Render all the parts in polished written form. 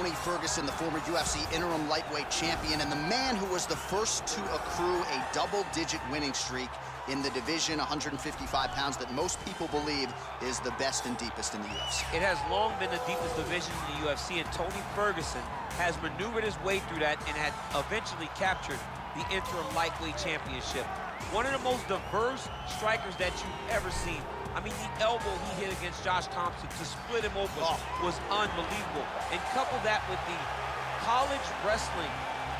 Tony Ferguson, the former UFC interim lightweight champion, and the man who was the first to accrue a double-digit winning streak in the division, 155 pounds, that most people believe is the best and deepest in the UFC. It has long been the deepest division in the UFC, and Tony Ferguson has maneuvered his way through that and had eventually captured the interim lightweight championship. One of the most diverse strikers that you've ever seen. I mean, the elbow he hit against Josh Thompson to split him open was unbelievable. And couple that with the college wrestling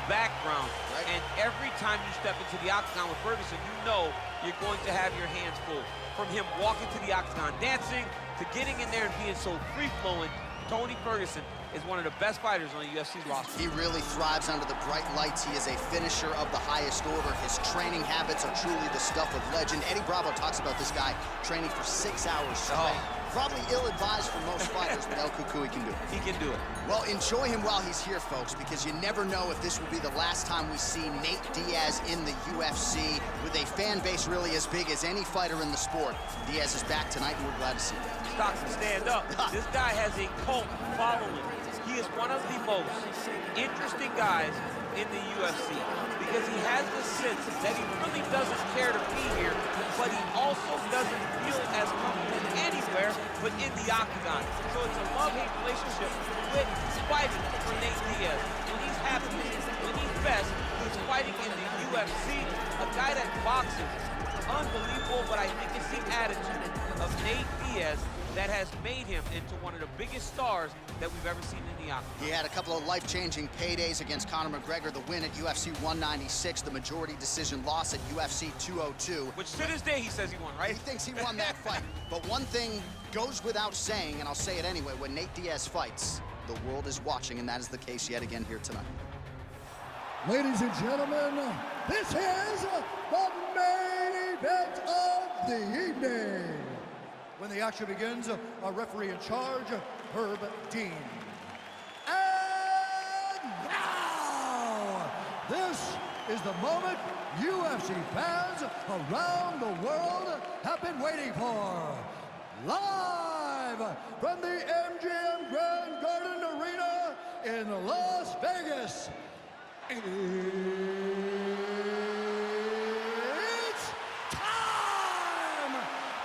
background, and every time you step into the octagon with Ferguson, you know you're going to have your hands full. From him walking to the octagon dancing, to getting in there and being so free-flowing, Tony Ferguson is one of the best fighters on the UFC's roster. He really thrives under the bright lights. He is a finisher of the highest order. His training habits are truly the stuff of legend. Eddie Bravo talks about this guy training for 6 hours straight. Probably ill-advised for most fighters, but El Cucuy can do it. He can do it. Well, enjoy him while he's here, folks, because you never know if this will be the last time we see Nate Diaz in the UFC, with a fan base really as big as any fighter in the sport. Diaz is back tonight, and we're glad to see him. Stockton, stand up. This guy has a cult following. He is one of the most interesting guys in the UFC because he has the sense that he really doesn't care to be here, but he also doesn't feel as comfortable anywhere but in the octagon. So it's a love-hate relationship with fighting for Nate Diaz. When he's happy, when he's best, he's fighting in the UFC, a guy that boxes. Unbelievable, but I think it's the attitude of Nate Diaz that has made him into one of the biggest stars that we've ever seen in the octagon. He had a couple of life-changing paydays against Conor McGregor, the win at UFC 196, the majority decision loss at UFC 202. Which to this day he says he won, right? He thinks he won that fight. But one thing goes without saying, and I'll say it anyway, when Nate Diaz fights, the world is watching, and that is the case yet again here tonight. Ladies and gentlemen, this is the main event of the evening. When the action begins, our referee in charge, Herb Dean. And now, this is the moment UFC fans around the world have been waiting for. Live from the MGM Grand Garden Arena in Las Vegas. It's time!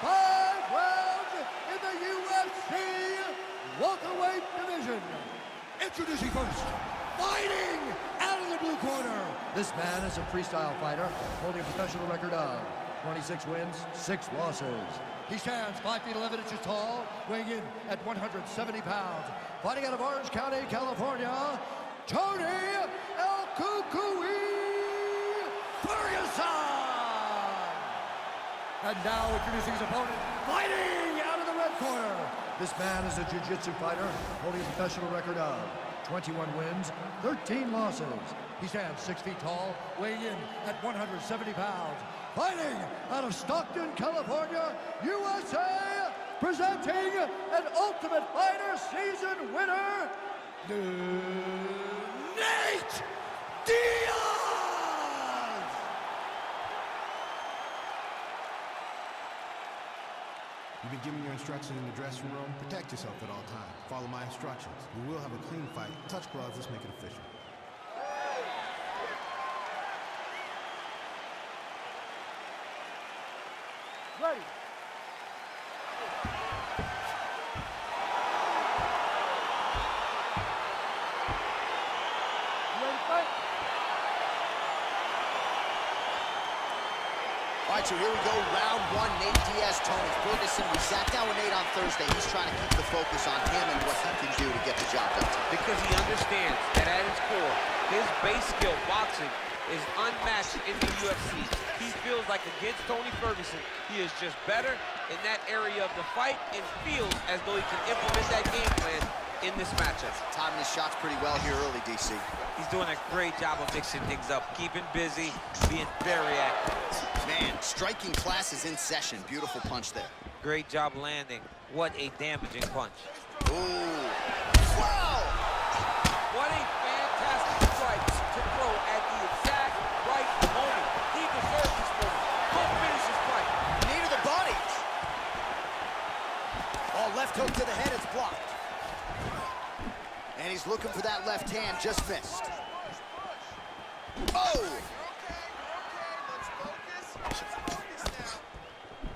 5 rounds in the UFC welterweight division. Introducing first, fighting out of the blue corner. This man is a freestyle fighter holding a professional record of 26 wins, 6 losses. He stands 5 feet 11 inches tall, weighing in at 170 pounds. Fighting out of Orange County, California, Tony El Cucuy Ferguson! And now introducing his opponent, fighting out of the red corner. This man is a jiu-jitsu fighter holding a professional record of 21 wins, 13 losses. He stands 6 feet tall, weighing in at 170 pounds. Fighting out of Stockton, California, USA, presenting an Ultimate Fighter season winner, Nate Diaz! You've been given your instructions in the dressing room. Protect yourself at all times. Follow my instructions. We will have a clean fight. Touch gloves, let's make it official. Ready. All right, so here we go, round one, Nate Diaz, Tony Ferguson. We sat down with Nate on Thursday. He's trying to keep the focus on him and what he can do to get the job done. Because he understands that at its core, his base skill, boxing, is unmatched in the UFC. He feels like against Tony Ferguson, he is just better in that area of the fight and feels as though he can implement that game plan in this matchup. Timing his shots pretty well here early, DC. He's doing a great job of mixing things up, keeping busy, being very active. Man, striking class is in session. Beautiful punch there. Great job landing. What a damaging punch. Ooh. Wow! What a fantastic strike to throw at the exact right moment. He deserves this moment. Go finish his fight. Knee to the body. Oh, left hook to the head, it's blocked. And he's looking looking for that left hand, just missed. Oh!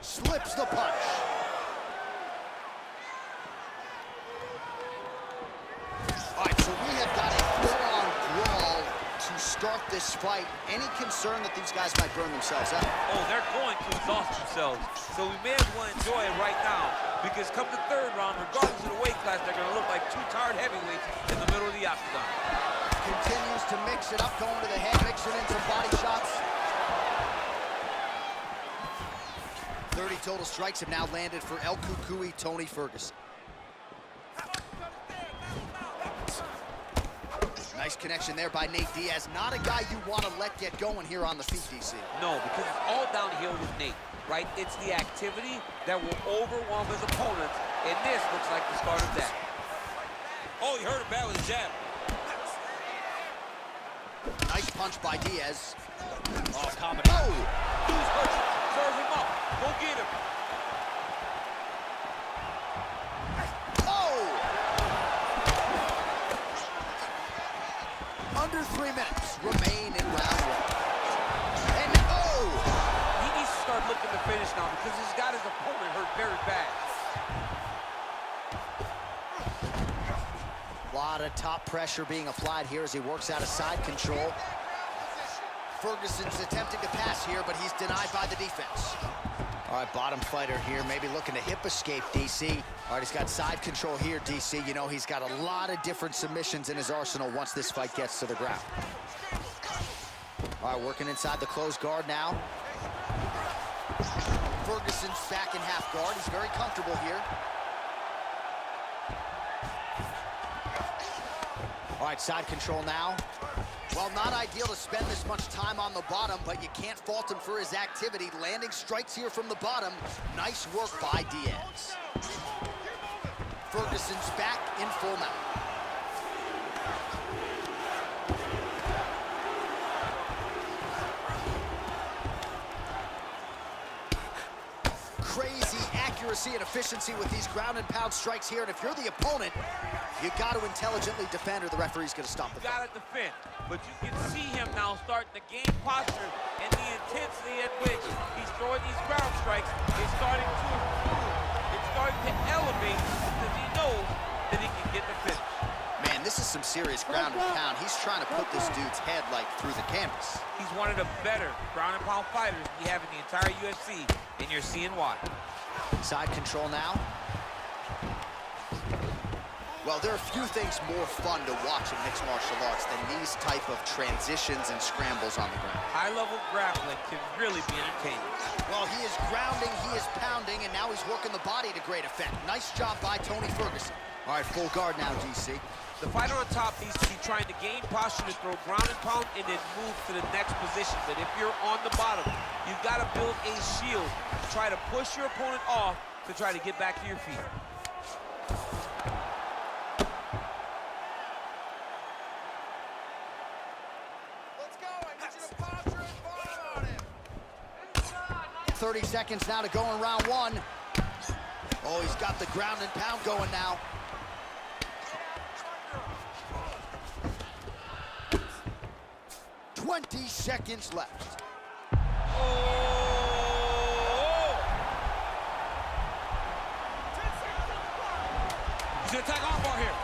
Slips the punch. All right, so we have got a full-on brawl to start this fight. Any concern that these guys might burn themselves out? Oh, they're going to exhaust themselves. So we may as well enjoy it right now, because come the third round, regardless of the weight class, they're going to look like two tired heavyweights in the middle of the octagon. Continues to mix it up, going to the head, mixing in some body shots. 30 total strikes have now landed for El Cucuy, Tony Ferguson. Nice connection there by Nate Diaz. Not a guy you want to let get going here on the feet, DC. No, because it's all downhill with Nate, right? It's the activity that will overwhelm his opponents, and this looks like the start of that. Oh, he hurt him bad with a jab. Nice punch by Diaz. Oh, combination. Oh! Who's hurt? Serve him up. Go get him. Oh! Under 3 minutes remain in round one. And oh! He needs to start looking to finish now, because he's got his opponent hurt very bad. A lot of top pressure being applied here as he works out of side control. Ferguson's attempting to pass here, but he's denied by the defense. All right, bottom fighter here, maybe looking to hip escape, DC. All right, he's got side control here, DC. You know, he's got a lot of different submissions in his arsenal once this fight gets to the ground. All right, working inside the closed guard now. Ferguson's back in half guard. He's very comfortable here. All right, side control now. Well, not ideal to spend this much time on the bottom, but you can't fault him for his activity. Landing strikes here from the bottom. Nice work by Diaz. Ferguson's back in full mount. Crazy accuracy and efficiency with these ground and pound strikes here, and if you're the opponent, you got to intelligently defend, or the referee's going to stop the fight. Got to defend, but you can see him now starting to gain posture, and the intensity at which he's throwing these ground strikes is starting to improve. It's starting to elevate because he knows that he can get the finish. Man, this is some serious ground and pound. He's trying to put this dude's head like through the canvas. He's one of the better ground and pound fighters we have in the entire UFC, and you're seeing why. Side control now. Well, there are few things more fun to watch in mixed martial arts than these type of transitions and scrambles on the ground. High-level grappling can really be entertaining. Well, he is grounding, he is pounding, and now he's working the body to great effect. Nice job by Tony Ferguson. All right, full guard now, DC. The fighter on top needs to be trying to gain posture to throw ground and pound and then move to the next position. But if you're on the bottom, you've got to build a shield to try to push your opponent off to try to get back to your feet. Let's go. I need you to posture and bomb on him. 30 seconds now to go in round one. Oh, he's got the ground and pound going now. "20 seconds left. Oh! He's gonna attack armbar here.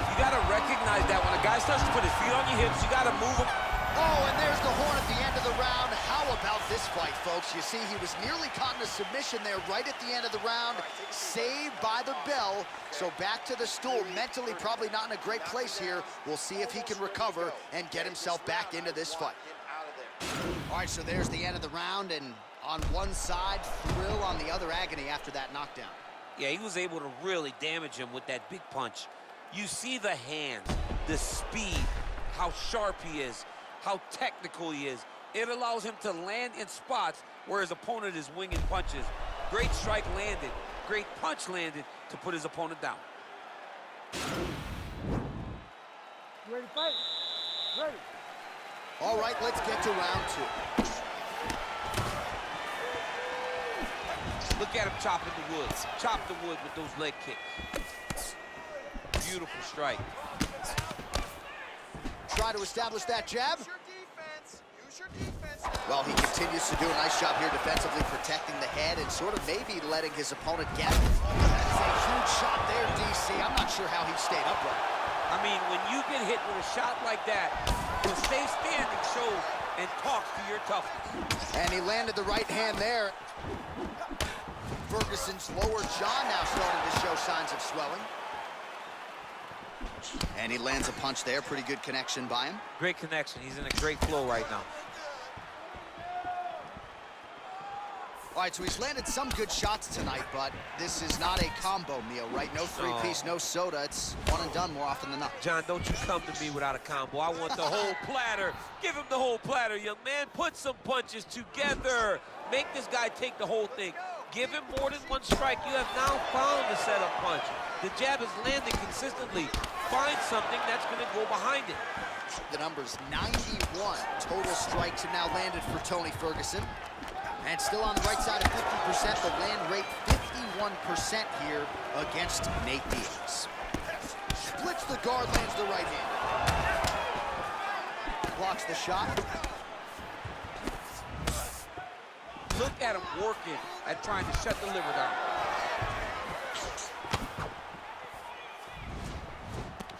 You gotta recognize that when a guy starts to put his feet on your hips, you gotta move him. Oh, and there's the horn at the end of the round. How about this fight, folks? You see, he was nearly caught in a submission there right at the end of the round. Saved by the bell. So back to the stool. Mentally probably not in a great place here. We'll see if he can recover and get himself back into this fight. All right, so there's the end of the round, and on one side, thrill, on the other, agony after that knockdown. Yeah, he was able to really damage him with that big punch. You see the hands, the speed, how sharp he is, how technical he is. It allows him to land in spots where his opponent is winging punches. Great strike landed, great punch landed to put his opponent down. You ready to fight? Ready. All right, let's get to round two. Look at him chopping the wood. Chop the wood with those leg kicks. Beautiful strike. Try to establish that jab. Well, he continues to do a nice job here defensively, protecting the head and sort of maybe letting his opponent get it. That is a huge shot there, DC. I'm not sure how he stayed upright. I mean, when you get hit with a shot like that, to stay standing shows and talks to your toughness. And he landed the right hand there. Ferguson's lower jaw now starting to show signs of swelling. And he lands a punch there. Pretty good connection by him. Great connection. He's in a great flow right now. All right, so he's landed some good shots tonight, but this is not a combo meal, right? No three-piece, no soda. It's one and done more often than not. John, don't you come to me without a combo. I want the whole platter. Give him the whole platter, young man. Put some punches together. Make this guy take the whole thing. Give him more than one strike. You have now found the setup punch. The jab is landing consistently. Find something that's going to go behind it. The number's 91 total strikes have now landed for Tony Ferguson. And still on the right side of 50%, the land rate 51% here against Nate Diaz. Splits the guard, lands the right hand. Blocks the shot. Look at him working at trying to shut the liver down.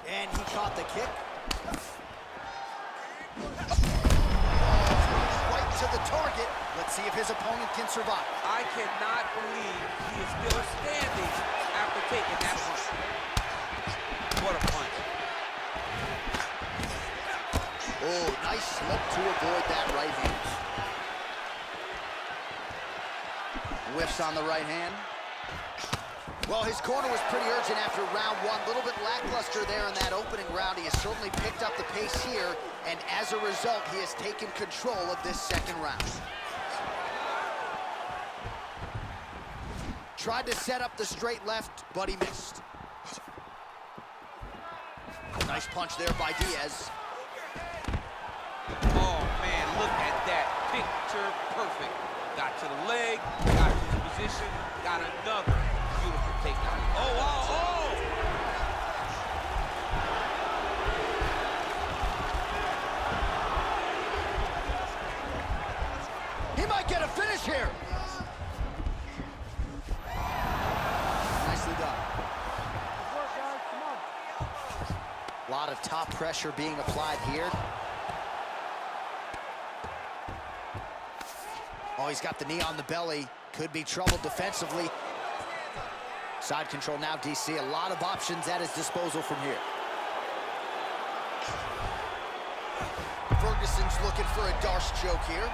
And he caught the kick. Right to the target. Let's see if his opponent can survive. I cannot believe he is still standing after taking that punch. What a punch. Oh, nice slip to avoid that right hand. Whiffs on the right hand. Well, his corner was pretty urgent after round one. A little bit lackluster there in that opening round. He has certainly picked up the pace here, and as a result, he has taken control of this second round. Tried to set up the straight left, but he missed. Nice punch there by Diaz. Oh, man, look at that. Picture perfect. Got to the leg, got to the position, got another beautiful takedown. Oh, wow, oh! He might get a finish here. Nicely done. A lot of top pressure being applied here. Oh, he's got the knee on the belly. Could be trouble defensively. Side control now, DC. A lot of options at his disposal from here. Ferguson's looking for a Darce choke here.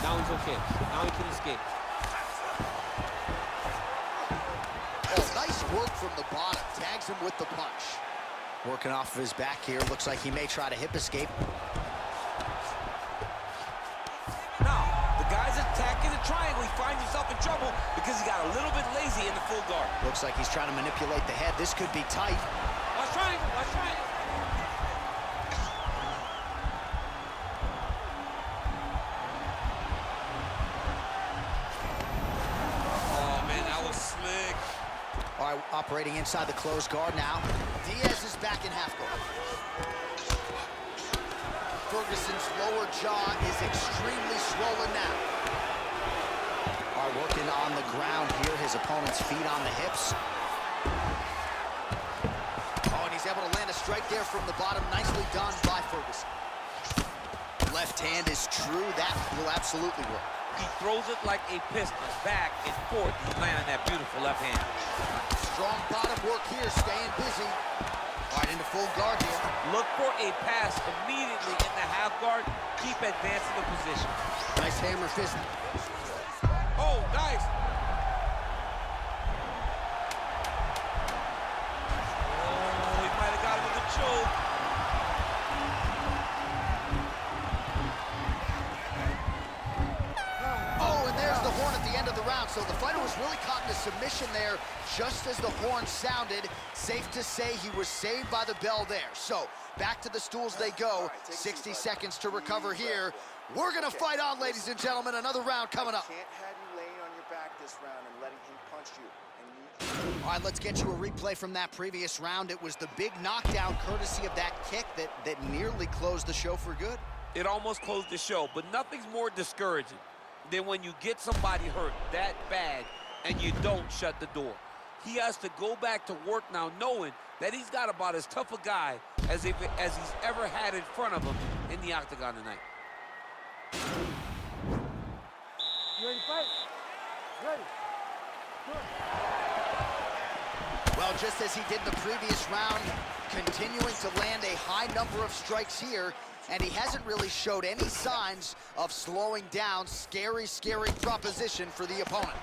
Now he's okay. Now he can escape. Work from the bottom, tags him with the punch. Working off of his back here, looks like he may try to hip escape. Now, the guy's attacking the triangle. He finds himself in trouble because he got a little bit lazy in the full guard. Looks like he's trying to manipulate the head. This could be tight. Watch triangle, watch triangle. Oh, man, that was slick. All right, operating inside the closed guard now. Diaz is back in half guard. Ferguson's lower jaw is extremely swollen now. All right, working on the ground here. His opponent's feet on the hips. Oh, and he's able to land a strike there from the bottom. Nicely done by Ferguson. Left hand is true. That will absolutely work. He throws it like a pistol, back and forth. He's landing that beautiful left hand. Strong bottom work here, staying busy. All right, into full guard here. Look for a pass immediately in the half guard. Keep advancing the position. Nice hammer fist. Oh, nice. Oh, he might have got him with a choke. Oh, and there's the horn at the end of the round. So the fighter was really caught in a submission there just as the horn sounded. Safe to say he was saved by the bell there. So back to the stools they go. 60 seconds to recover here. We're going to fight on, ladies and gentlemen. Another round coming up. Can't have you laying on your back this round and letting him punch you. All right, let's get you a replay from that previous round. It was the big knockdown courtesy of that kick that nearly closed the show for good. It almost closed the show, but nothing's more discouraging than when you get somebody hurt that bad and you don't shut the door. He has to go back to work now knowing that he's got about as tough a guy as he's ever had in front of him in the octagon tonight. You ready to fight? Ready. Good. Well, just as he did in the previous round, continuing to land a high number of strikes here, and he hasn't really showed any signs of slowing down. Scary, scary proposition for the opponent.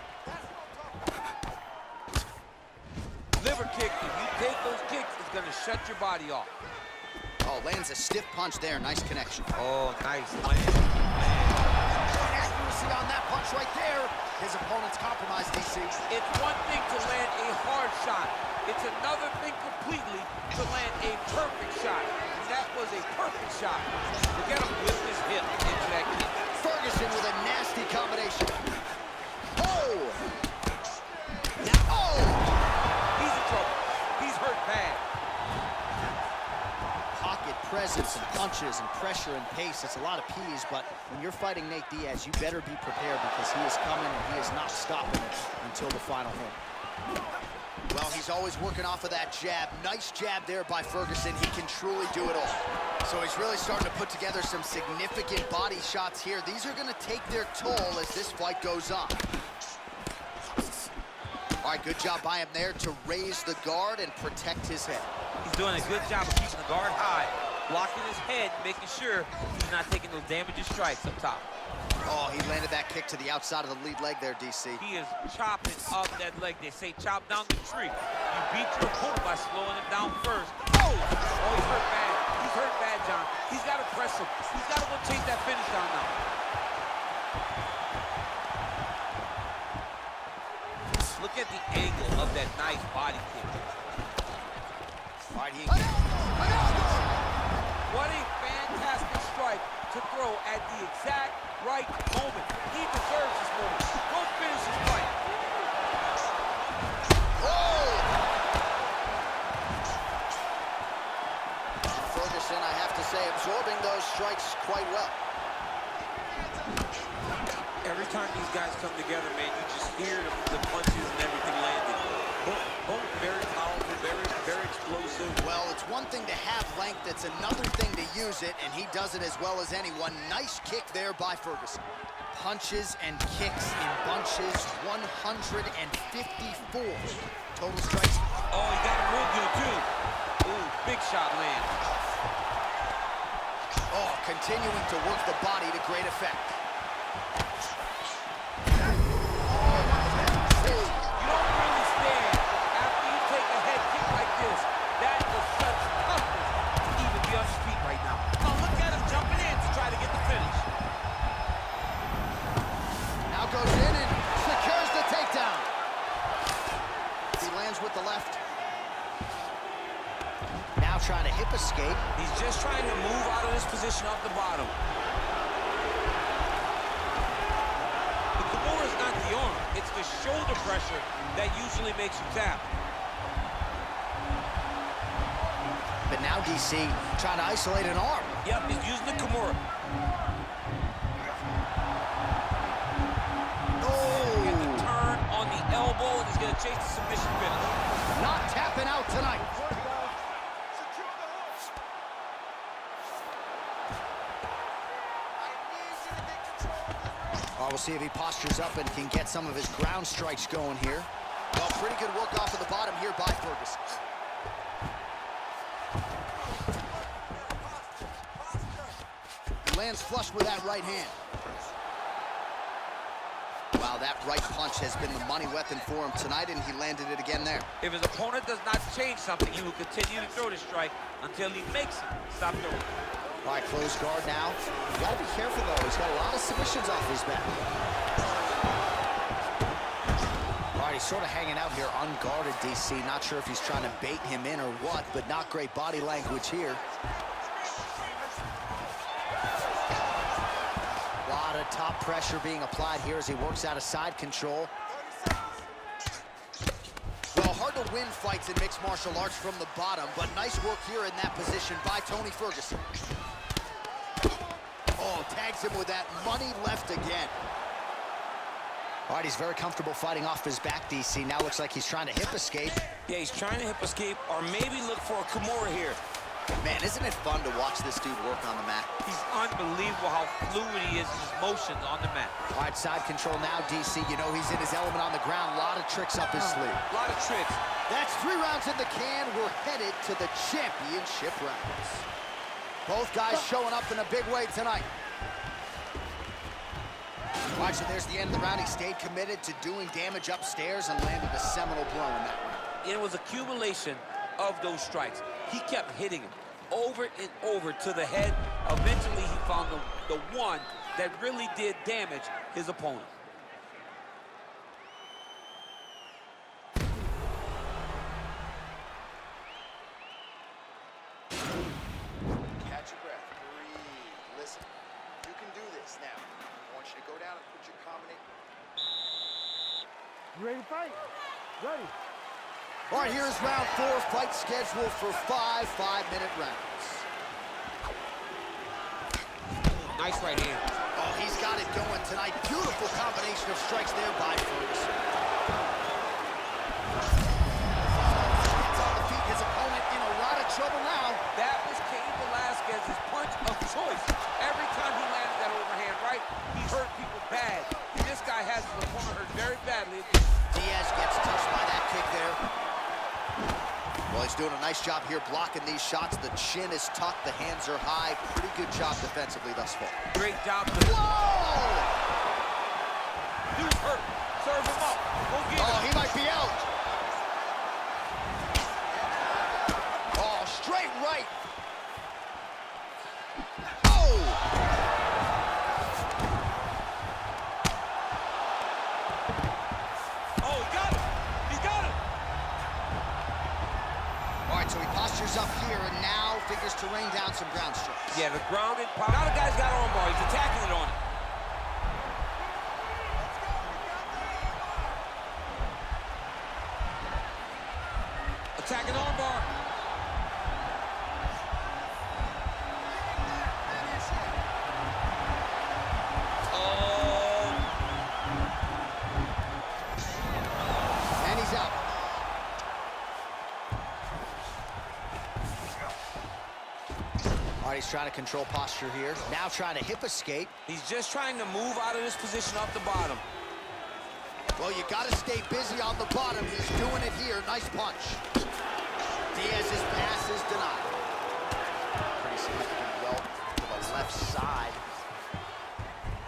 Liver kick, if you take those kicks, it's going to shut your body off. Oh, lands a stiff punch there. Nice connection. Oh, nice. Accuracy on that punch right there. His opponent's compromised, DC. It's one thing to land a hard shot. It's another thing completely to land a perfect shot. And that was a perfect shot. Look at him whip his hip into that kick. Ferguson with a nasty combination. Oh! Now, oh! He's in trouble. He's hurt bad. Pocket presence and punches and pressure and pace. It's a lot of P's, but when you're fighting Nate Diaz, you better be prepared because he is coming and he is not stopping until the final hit. Well, he's always working off of that jab. Nice jab there by Ferguson. He can truly do it all. So he's really starting to put together some significant body shots here. These are going to take their toll as this fight goes on. All right, good job by him there to raise the guard and protect his head. He's doing a good job of keeping the guard high, blocking his head, making sure he's not taking those damaging strikes up top. Oh, he landed that kick to the outside of the lead leg there, DC. He is chopping up that leg. They say chop down the tree. You beat your opponent by slowing him down first. Oh, he's hurt bad. He's hurt bad, John. He's got to press him. He's got to go chase that finish down now. Look at the angle of that nice body kick. All right, What a fantastic strike to throw at the exact right moment. He deserves this moment. Go finish his fight. Ferguson, I have to say, absorbing those strikes quite well. Every time these guys come together, man, you just hear the punches and everything landing. Both very powerful, very explosive. Well, it's one thing to have length, it's another thing to use it, and he does it as well as anyone. Nice kick there by Ferguson. Punches and kicks in bunches, 154 total strikes. Oh, he got a real good, too. Ooh, big shot land. Oh, continuing to work the body to great effect. With the left. Now trying to hip escape. He's just trying to move out of this position off the bottom. The Kimura is not the arm. It's the shoulder pressure that usually makes you tap. But now DC trying to isolate an arm. Yep, he's using the Kimura. Elbow, and he's going to chase the submission finish. Not tapping out tonight. We'll see if he postures up and can get some of his ground strikes going here. Well, pretty good work off of the bottom here by Ferguson. He lands flush with that right hand. Wow, that right punch has been the money weapon for him tonight, and he landed it again there. If his opponent does not change something, he will continue to throw the strike until he makes it stop throwing. All right, close guard now. You gotta be careful, though. He's got a lot of submissions off his back. he's sort of hanging out here unguarded, DC. Not sure if he's trying to bait him in or what, but not great body language here. A lot of top pressure being applied here as he works out of side control. Well, hard to win fights in mixed martial arts from the bottom, but nice work here in that position by Tony Ferguson. Oh, tags him with that money left again. All right, he's very comfortable fighting off his back, DC. Now looks like he's trying to hip escape. Yeah, he's trying to hip escape or maybe look for a Kimura here. Man, isn't it fun to watch this dude work on the mat? He's unbelievable how fluid he is in his motions on the mat. All right, side control now, DC. You know he's in his element on the ground. A lot of tricks up his sleeve. A lot of tricks. That's 3 rounds in the can. We're headed to the championship rounds. Both guys showing up in a big way tonight. All right, so there's the end of the round. He stayed committed to doing damage upstairs and landed a seminal blow in that round. It was accumulation of those strikes. He kept hitting him over and over to the head. Eventually, he found the one that really did damage his opponent. Catch your breath. Breathe. Listen. You can do this now. I want you to go down and put your combination. You ready to fight? Ready. All right, here's round 4. Fight scheduled for 5 5-minute rounds. Nice right hand. Oh, he's got it going tonight. Beautiful combination of strikes there by Ferguson. Gets on the feet. His opponent in a lot of trouble now. That was Cain Velasquez's punch of choice. Every time he landed that overhand right, he hurt people bad. This guy has his opponent hurt very badly. Diaz gets touched by that kick there. Well, he's doing a nice job here blocking these shots. The chin is tucked, the hands are high. Pretty good job defensively thus far. Great job. Whoa! Dude's hurt. Serve him up. Go get him. Oh, he might be out. Oh, straight right. Oh! Oh, he got him. He's got him. All right, so he postures up here and now figures to rain down some ground strikes. Yeah, the grounded power. Now the guy's got arm bar. He's attacking it on it. Attacking arm bar. Oh. And he's out. All right, he's trying to control posture here. Now trying to hip escape. He's just trying to move out of this position off the bottom. Well, you got to stay busy on the bottom. He's doing it here. Nice punch. Diaz's pass is denied. Pretty significant welt to the left side.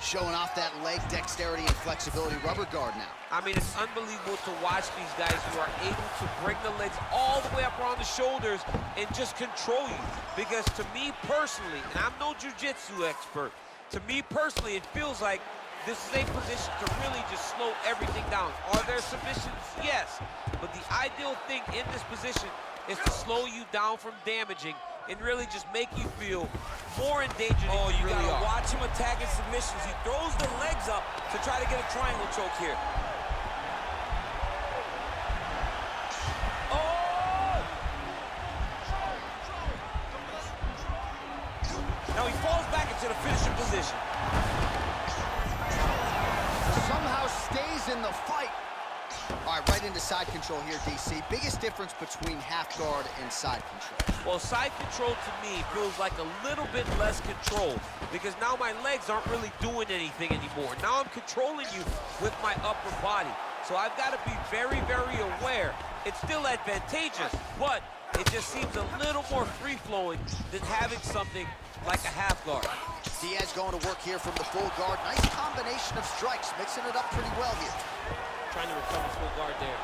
Showing off that leg dexterity and flexibility. Rubber guard now. I mean, it's unbelievable to watch these guys who are able to bring the legs all the way up around the shoulders and just control you. Because to me personally, and I'm no jiu-jitsu expert, to me personally, it feels like this is a position to really just slow everything down. Are there submissions? Yes. But the ideal thing in this position is to slow you down from damaging and really just make you feel more in danger than you really gotta are. watch him attacking submissions. He throws the legs up to try to get a triangle choke here. Oh! Now he falls back into the finishing position. Somehow stays in the fight. All right, right into side control here, DC. Biggest difference between half guard and side control. Well, side control to me feels like a little bit less control because now my legs aren't really doing anything anymore. Now I'm controlling you with my upper body. So I've got to be very, very aware. It's still advantageous, but it just seems a little more free-flowing than having something like a half guard. Diaz going to work here from the full guard. Nice combination of strikes, mixing it up pretty well here. Trying to recover full guard there.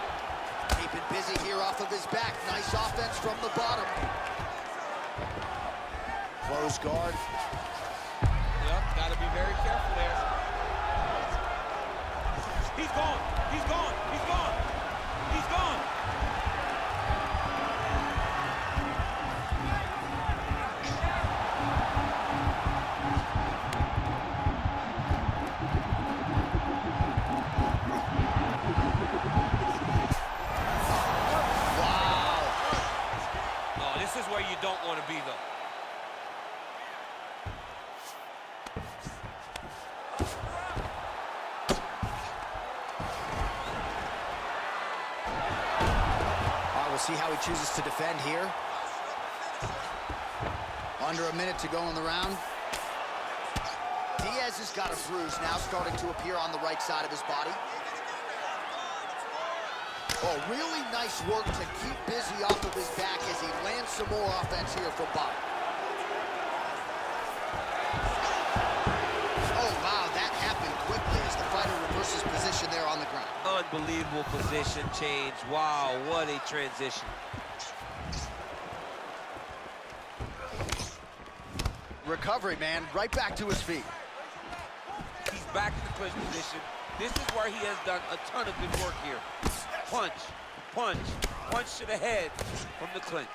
Keeping busy here off of his back. Nice offense from the bottom. Close guard. Yep, got to be very careful there. He's gone. He's gone. He's gone. He's gone. This is where you don't want to be, though. All right, we'll see how he chooses to defend here. Under a minute to go in the round. Diaz has got a bruise now starting to appear on the right side of his body. Oh, really nice work to keep busy off of his back as he lands some more offense here from Bob. Oh, wow, that happened quickly as the fighter reverses position there on the ground. Unbelievable position change. Wow, what a transition. Recovery, man, right back to his feet. He's back in the clinch position. This is where he has done a ton of good work here. Punch, punch, punch to the head from the clinch.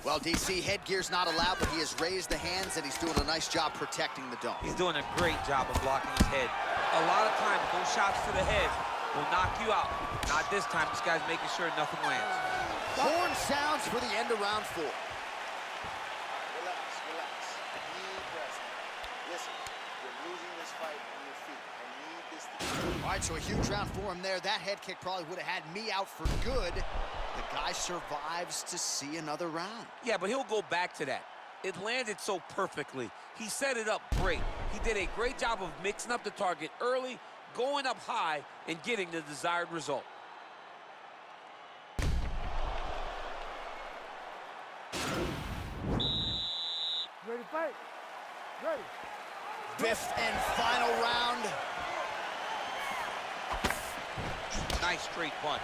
Well, DC, headgear's not allowed, but he has raised the hands, and he's doing a nice job protecting the dome. He's doing a great job of blocking his head. A lot of times, those shots to the head will knock you out. Not this time. This guy's making sure nothing lands. Horn sounds for the end of round 4. Relax, relax. Deep breaths. Listen, you're losing this fight on your feet. I need this to be. All right, so a huge round for him there. That head kick probably would have had me out for good. The guy survives to see another round. Yeah, but he'll go back to that. It landed so perfectly. He set it up great. He did a great job of mixing up the target early, going up high, and getting the desired result. Ready to fight? Ready. Fifth and final round. Nice straight punch.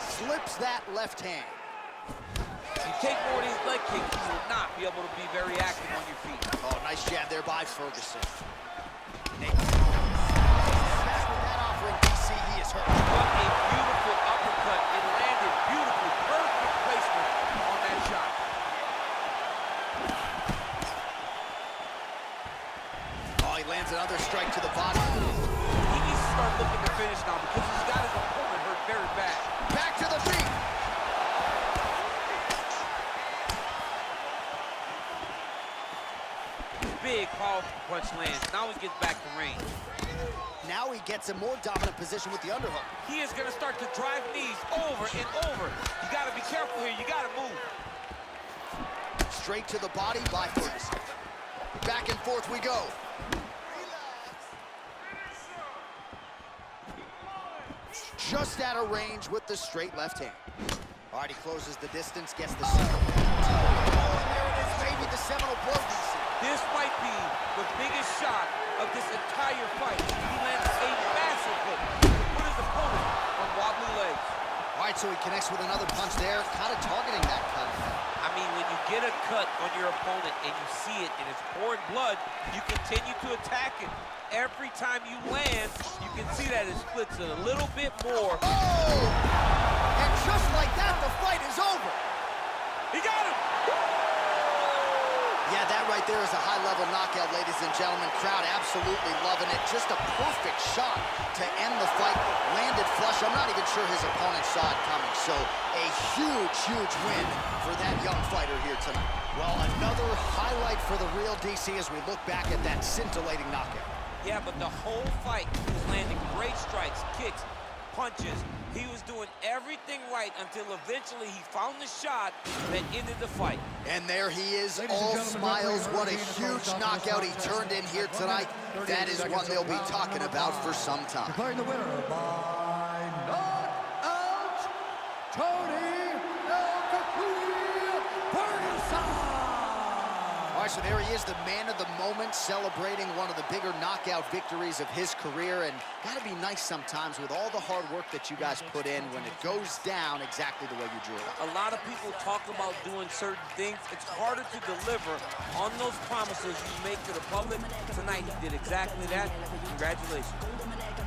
Slips that left hand. You take more of these leg kicks, you will not be able to be very active on your feet. Oh, nice jab there by Ferguson. Back with that offering, DC, he is hurt. What a beautiful uppercut. It landed beautifully. Perfect placement on that shot. Oh, he lands another strike to the body. He needs to start looking to finish now because he's got his opponent hurt very bad. Back to the feet. Big, powerful punch lands. Now he gets back to range. Now he gets a more dominant position with the underhook. He is going to start to drive knees over and over. You got to be careful here. You got to move. Straight to the body by Ferguson. Back and forth we go. Just out of range with the straight left hand. All right, he closes the distance, gets the center. Oh, and there it is, maybe the seminal blow. This might be the biggest shot of this entire fight. He lands a massive hook to put his opponent on wobbly legs. All right, so he connects with another punch there, kind of targeting that cut. I mean, when you get a cut on your opponent and you see it and it's pouring blood, you continue to attack it. Every time you land, you can see that it splits it a little bit more. Oh! And just like that, the fight is over. He got him! Yeah, that right there is a high-level knockout, ladies and gentlemen. Crowd absolutely loving it. Just a perfect shot to end the fight. Landed flush. I'm not even sure his opponent saw it coming. So a huge, huge win for that young fighter here tonight. Well, another highlight for the real DC as we look back at that scintillating knockout. Yeah, but the whole fight, he was landing great strikes, kicks, punches. He was doing everything right until eventually he found the shot that ended the fight. And there he is, all smiles. What a huge knockout he turned in here tonight. That is one they'll be talking about for some time. Declaring the winner by knockout, Tony Ferguson. All right, so there he is, the man of the moment, celebrating one of the bigger knockout victories of his career. And gotta be nice sometimes with all the hard work that you guys put in when it goes down exactly the way you drew it. A lot of people talk about doing certain things. It's harder to deliver on those promises you make to the public. Tonight, he did exactly that. Congratulations.